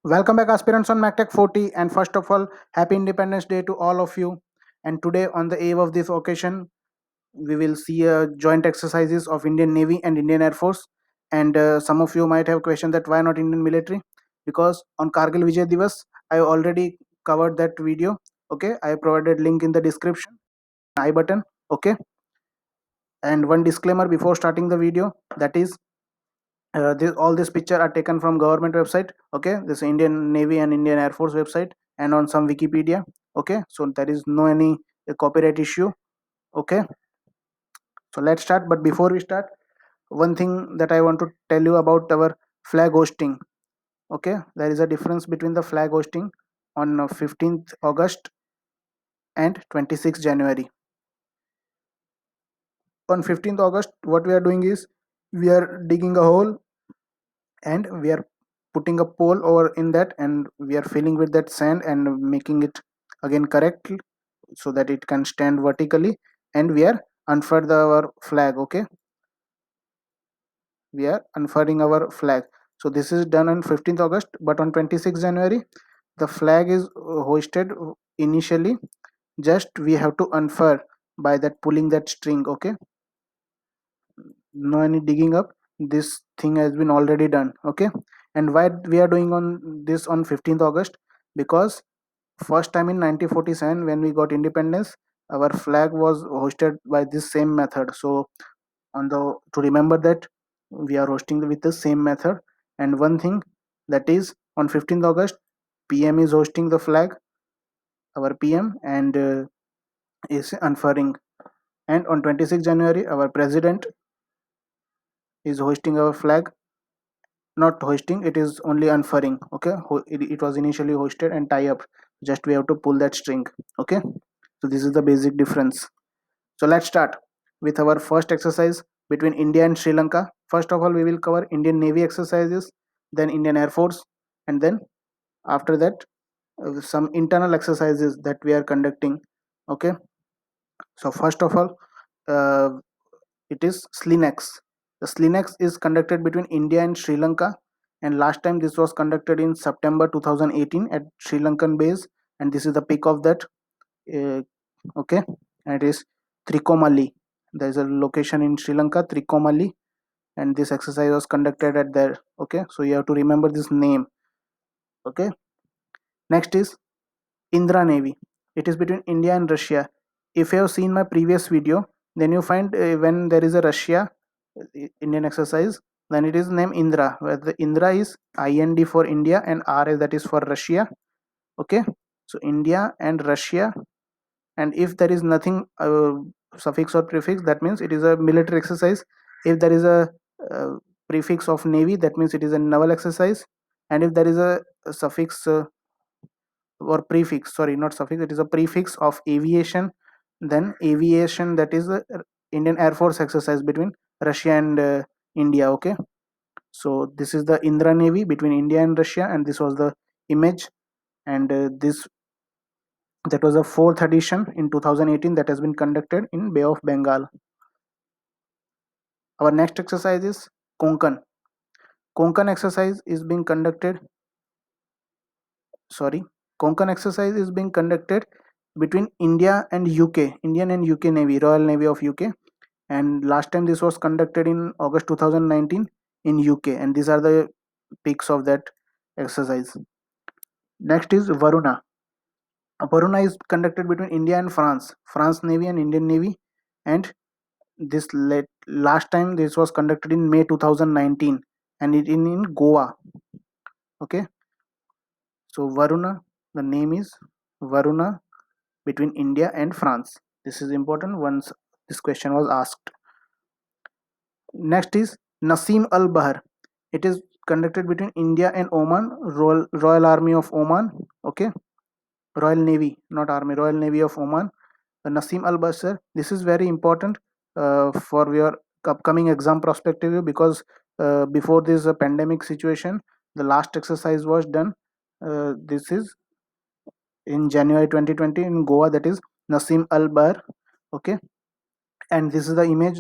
Welcome back, aspirants on MacTech 40. And first of all, happy Independence Day to all of you. And today, on the eve of this occasion, we will see joint exercises of Indian Navy and Indian Air Force. And some of you might have questioned that why not Indian military? Because on Kargil Vijay Divas, I already covered that video. Okay, I provided link in the description, I button. Okay, and one disclaimer before starting the video, that is all these picture are taken from government website. Okay, this Indian Navy and Indian Air Force website and on some Wikipedia. Okay, so there is no any copyright issue. Okay, so let's start. But before we start, one thing that I want to tell you about our flag hosting. Okay, there is a difference between the flag hosting on 15th August and 26th January. On 15th August, what we are doing is we are digging a hole and we are putting a pole over in that, and we are filling with that sand and making it again correct so that it can stand vertically, and we are unfurl our flag. Okay, we are unfurling our flag. So this is done on 15th August, but on 26th January the flag is hoisted. Initially, just we have to unfurl by that pulling that string. Okay, no any digging up, this thing has been already done. Okay, and why we are doing on this on 15th August? Because first time in 1947 when we got independence, our flag was hosted by this same method. So on the to remember that, we are hosting with the same method. And one thing, that is on 15th August, PM is hosting the flag, our PM, and is unfurling. And on 26th January our president is hosting our flag, not hoisting, it is only unfurling. Okay, it was initially hoisted and tie up, just we have to pull that string. Okay, so this is the basic difference. So let's start with our first exercise between India and Sri Lanka. First of all, we will cover Indian Navy exercises, then Indian Air Force, and then after that some internal exercises that we are conducting. Okay, so first of all, uh, it is Slinex. The Slinex is conducted between India and Sri Lanka, and last time this was conducted in September 2018 at Sri Lankan base, and this is the peak of that. Uh, okay, and it is Trikomali. There is a location in Sri Lanka, Trikomali, and this exercise was conducted at there. Okay, so you have to remember this name. Okay, next is Indra Navy. It is between India and Russia. If you have seen my previous video, then you find when there is a Russia Indian exercise, then it is named Indra, where the Indra is IND for India and RA, that is for Russia. Okay, so India and Russia, and if there is nothing suffix or prefix, that means it is a military exercise. If there is a uh, prefix of Navy, that means it is a naval exercise. And if there is a suffix or prefix, sorry, not suffix, it is a prefix of aviation, then aviation, that is the Indian Air Force exercise between Russia and India. Okay, so this is the Indra Navy between India and Russia, and this was the image. And this, that was a fourth edition in 2018 that has been conducted in Bay of Bengal. Our next exercise is Konkan. Konkan exercise is being conducted, sorry, Konkan exercise is being conducted between India and UK, Indian and UK Navy, Royal Navy of UK. And last time this was conducted in August 2019 in UK, and these are the peaks of that exercise. Next is Varuna. Varuna is conducted between India and France, France Navy and Indian Navy. And last time this was conducted in May 2019, and it in Goa. Okay, so Varuna, the name is Varuna between India and France. This is important once this question was asked. Next is Nasim Al Bahar. It is conducted between India and Oman, Royal Army of Oman. Okay, Royal Navy, not Army, Royal Navy of Oman. Nasim Al Basr. This is very important for your upcoming exam prospective, because before this pandemic situation, the last exercise was done. This is in January 2020 in Goa. That is Nasim Al Bahr. Okay, and this is the image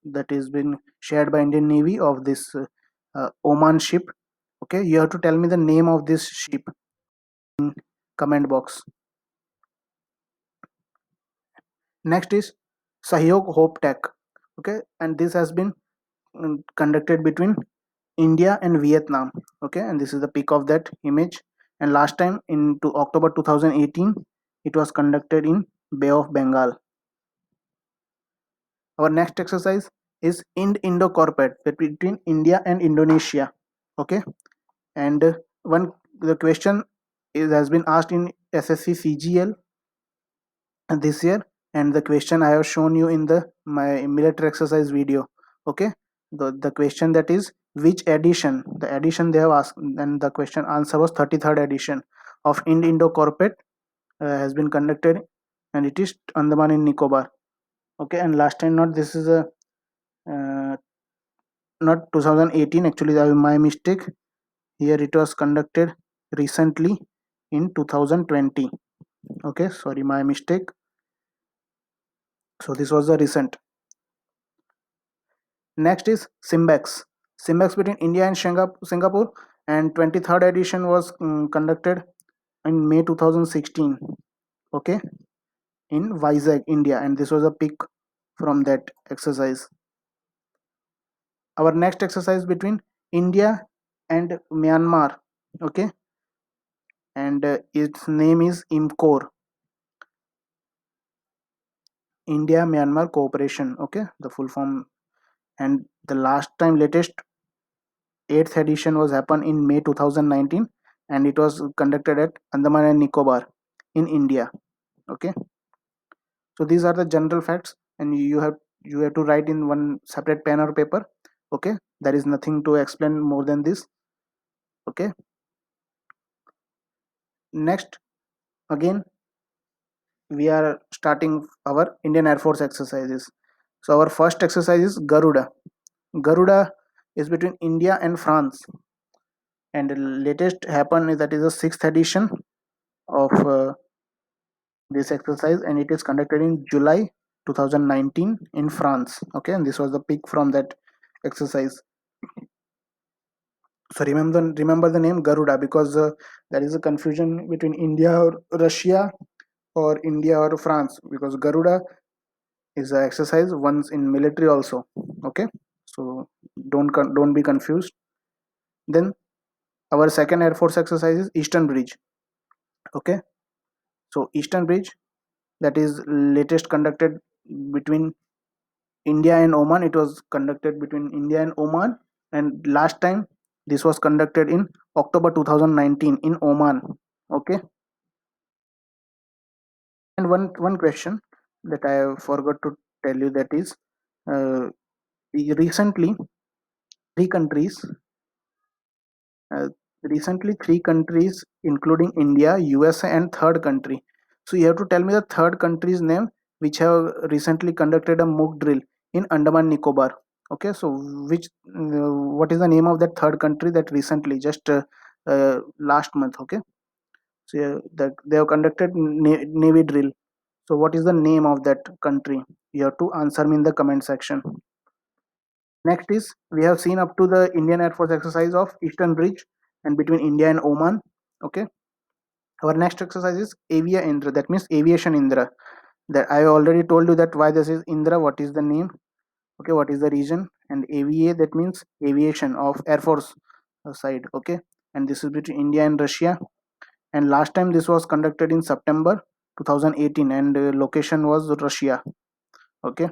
that is been shared by Indian Navy of this Oman ship. Okay, you have to tell me the name of this sheep in comment box. Next is Sahyog Hope Tech. Okay, and this has been conducted between India and Vietnam. Okay, and this is the peak of that image. And last time in to October 2018, it was conducted in Bay of Bengal. Our next exercise is Indo Corporate between India and Indonesia. Okay, and one the question is has been asked in SSC CGL this year, and the question I have shown you in the my military exercise video. Okay, the question that is which edition, the edition they have asked, and the question answer was 33rd edition of Indo Corporate has been conducted, and it is Andaman and Nicobar. Okay, and last time not this is a uh, not 2018, actually that was my mistake. Here it was conducted recently in 2020. Okay, sorry, my mistake. So this was the recent. Next is Simbex. Simbex between India and Singapore, and 23rd edition was conducted in May 2016. Okay, in Vizag, India, and this was a pick from that exercise. Our next exercise between India and Myanmar. Okay, and its name is IMCOR, India Myanmar Cooperation. Okay, the full form, and the last time latest eighth edition was happened in May 2019, and it was conducted at Andaman and Nicobar in India. Okay, so these are the general facts, and you have to write in one separate pen or paper. Okay, there is nothing to explain more than this. Okay, next again we are starting our Indian Air Force exercises. So our first exercise is Garuda. Garuda is between India and France, and the latest happened is that is the sixth edition of this exercise, and it is conducted in July 2019 in France. Okay, and this was the pick from that exercise. So remember the name Garuda, because there is a confusion between India or Russia or India or France, because Garuda is an exercise once in military also. Okay, so don't be confused. Then our second Air Force exercise is Eastern Bridge. Okay, so Eastern Bridge, that is latest conducted between India and Oman. It was conducted between India and Oman, and last time this was conducted in October 2019 in Oman. Okay, and one question that I forgot to tell you, that is uh, recently three countries uh, recently three countries including India, USA, and third country. So you have to tell me the third country's name which have recently conducted a mock drill in Andaman Nicobar. Okay, so which what is the name of that third country that recently just last month? Okay, so yeah, that they have conducted navy drill. So what is the name of that country? You have to answer me in the comment section. Next is we have seen up to the Indian Air Force exercise of Eastern Bridge and between India and Oman. Okay, our next exercise is Avia Indra, that means aviation Indra. That I already told you that why this is Indra, what is the name, okay, what is the region, and AVA, that means aviation of Air Force side. Okay, and this is between India and Russia, and last time this was conducted in September 2018, and location was Russia. Okay,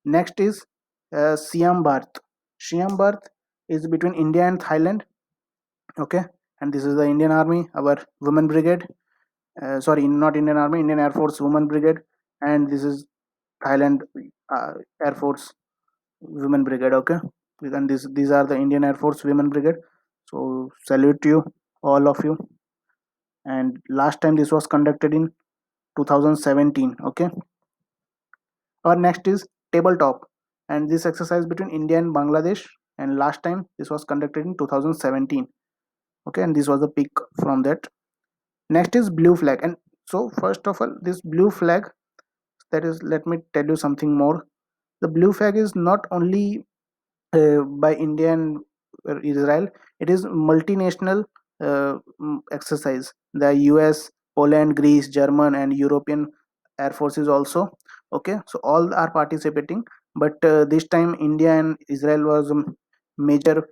next is Siam Bharat. Siam Bharat is between India and Thailand. Okay, and this is the Indian Army, our women brigade. Sorry, not Indian Army, Indian Air Force women brigade, and this is Thailand uh, Air Force women brigade. Okay, and these are the Indian Air Force women brigade. So salute to you, all of you. And last time this was conducted in 2017. Okay, our next is tabletop, and this exercise between India and Bangladesh, and last time this was conducted in 2017. Okay, and this was the pick from that. Next is blue flag, and so first of all, this blue flag, that is, let me tell you something more. The blue flag is not only by Indian, Israel. It is multinational exercise. The US, Poland, Greece, German, and European air forces also. Okay, so all are participating, but this time India and Israel was major.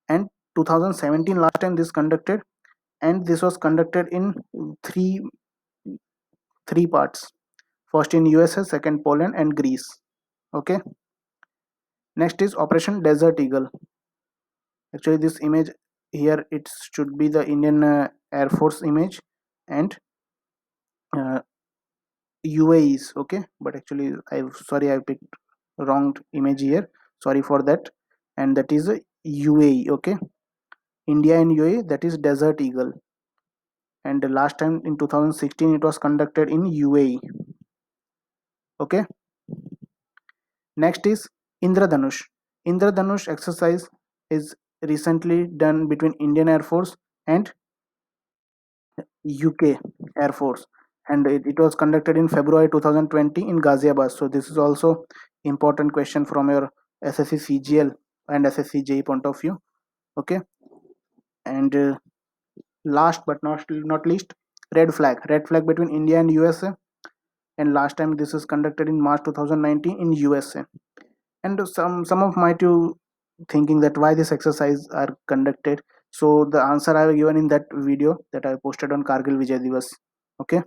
And 2017 last time this conducted, and this was conducted in three three parts. First in USA, second Poland, and Greece. Okay, next is Operation Desert Eagle. Actually, this image here, it should be the Indian Air Force image, and uh, UAE's. Okay, but actually I picked wrong image here. Sorry for that. And that is a UAE. Okay, India and UAE, that is Desert Eagle. And the last time in 2016 it was conducted in UAE. Okay, next is Indradhanush. Indradhanush exercise is recently done between Indian Air Force and UK Air Force, and it was conducted in February 2020 in Ghaziabad. So this is also important question from your SSC CGL and SSC JE point of view. Okay, and last but not least, red flag between India and USA, and last time this is conducted in March 2019 in USA. And some of might you thinking that why this exercise are conducted. So the answer I have given in that video that I posted on Kargil Vijay Divas. Okay,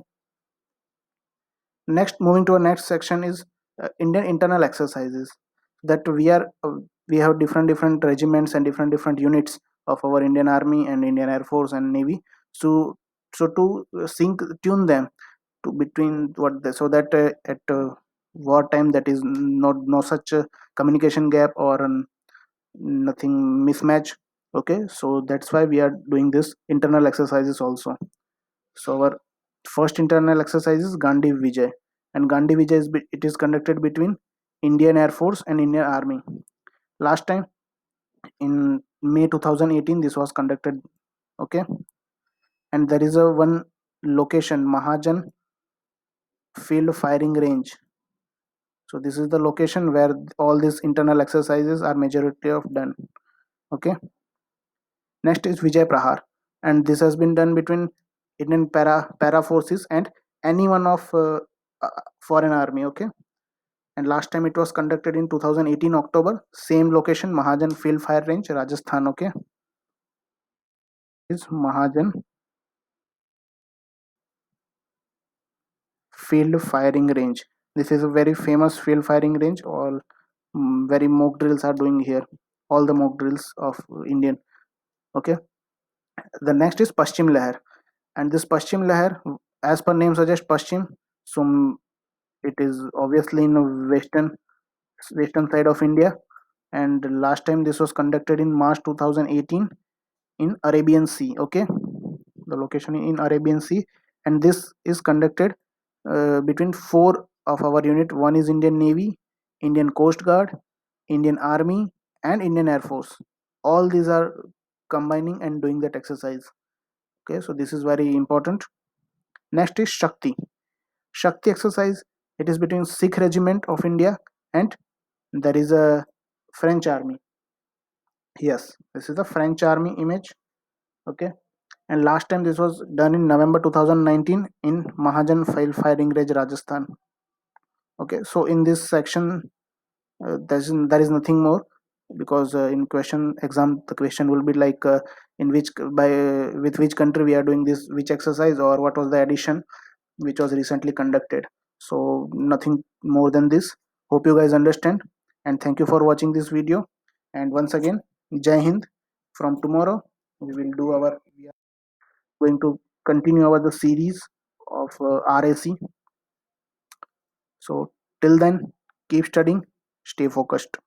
next, moving to our next section is Indian internal exercises. That we have different regiments and different units of our Indian Army and Indian Air Force and Navy. So to sync tune them to between so that at war time, that is not no such communication gap or nothing mismatch. Okay, so that's why we are doing this internal exercises also. So our first internal exercise is Gandhi Vijay, and Gandhi Vijay it is conducted between Indian Air Force and Indian Army. Last time in May 2018 this was conducted. Okay, and there is a one location, Mahajan Field Firing Range. So this is the location where all these internal exercises are majority of done. Okay, next is Vijay Prahar, and this has been done between Indian para forces and any one of foreign army. Okay, and last time it was conducted in 2018 October, same location, Mahajan Field Fire Range, Rajasthan. Okay, is Mahajan Field Firing Range. This is a very famous field firing range. All very mock drills are doing here. All the mock drills of Indian. Okay, the next is Paschim Leher, and this Paschim Leher, as per name suggests, Paschim. So it is obviously in the western side of India, and last time this was conducted in March 2018 in Arabian Sea. Okay, the location in Arabian Sea, and this is conducted between four of our unit. One is Indian Navy, Indian Coast Guard, Indian Army, and Indian Air Force. All these are combining and doing that exercise. Okay, so this is very important. Next is Shakti. Shakti exercise. It is between Sikh Regiment of India and there is a French army. Yes, this is the French army image. Okay, and last time this was done in November 2019 in Mahajan File Firing Range, Rajasthan. Okay, so in this section, there is nothing more, because in question exam the question will be like in which by with which country we are doing this, which exercise, or what was the addition which was recently conducted. So nothing more than this. Hope you guys understand, and thank you for watching this video. And once again, Jai Hind. From tomorrow we are going to continue our the series of RAC. So till then, keep studying, stay focused.